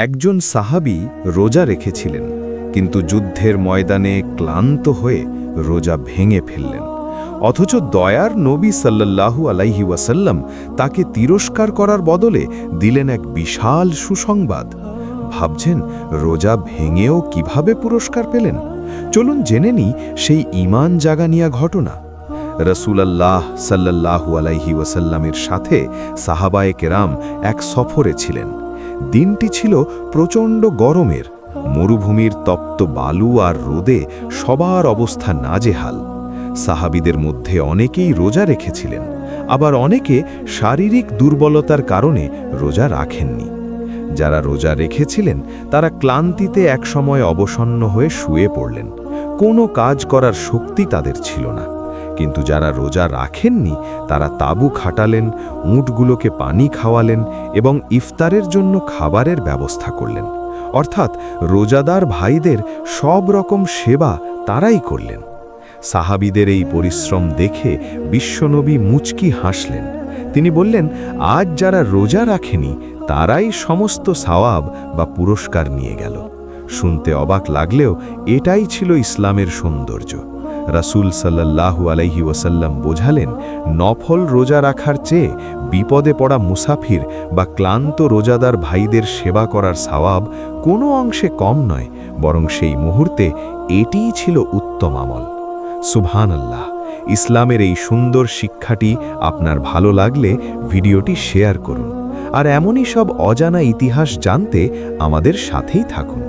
একজন সাহাবী রোজা রেখেছিলেন, কিন্তু যুদ্ধের ময়দানে ক্লান্ত হয়ে রোজা ভেঙে ফেললেন। অথচ দয়ার নবী সাল্লাল্লাহু আলাইহি ওয়াসাল্লাম তাকে তিরস্কার করার বদলে দিলেন এক বিশাল সুসংবাদ। ভাবছেন রোজা ভেঙেও কিভাবে পুরস্কার পেলেন? চলুন জেনে নিই সেই ঈমান জাগানিয়া ঘটনা। রাসূলুল্লাহ সাল্লাল্লাহু আলাইহি ওয়াসাল্লামের সাথে সাহাবায়ে কেরাম এক সফরে ছিলেন। দিনটি ছিল প্রচণ্ড গরমের। মরুভূমির তপ্ত বালু আর রোদে সবার অবস্থা নাজেহাল। সাহাবীদের মধ্যে অনেকেই রোজা রেখেছিলেন, আবার অনেকে শারীরিক দুর্বলতার কারণে রোজা রাখেননি। যারা রোজা রেখেছিলেন তারা ক্লান্তিতে একসময় অবসন্ন হয়ে শুয়ে পড়লেন। কোনো কাজ করার শক্তি তাদের ছিল না। কিন্তু যারা রোজা রাখেননি তারা তাঁবু খাটালেন, উটগুলোকে পানি খাওয়ালেন এবং ইফতারের জন্য খাবারের ব্যবস্থা করলেন। অর্থাৎ রোজাদার ভাইদের সব রকম সেবা তারাই করলেন। সাহাবীদের এই পরিশ্রম দেখে বিশ্বনবী মুচকি হাসলেন। তিনি বললেন, আজ যারা রোজা রাখেনি তারাই সমস্ত সওয়াব বা পুরস্কার নিয়ে গেল। শুনতে অবাক লাগলেও এটাই ছিল ইসলামের সৌন্দর্য। রাসূল সাল্লাল্লাহু আলাইহি ওয়াসাল্লাম বোঝালেন, নফল রোজা রাখার চেয়ে বিপদে পড়া মুসাফির বা ক্লান্ত রোজাদার ভাইদের সেবা করার সওয়াব কোনো অংশে কম নয়, বরং সেই মুহূর্তে এটিই ছিল উত্তম আমল। সুবহানাল্লাহ। ইসলামের এই সুন্দর শিক্ষাটি আপনার ভালো লাগলে ভিডিওটি শেয়ার করুন, আর এমনই সব অজানা ইতিহাস জানতে আমাদের সাথেই থাকুন।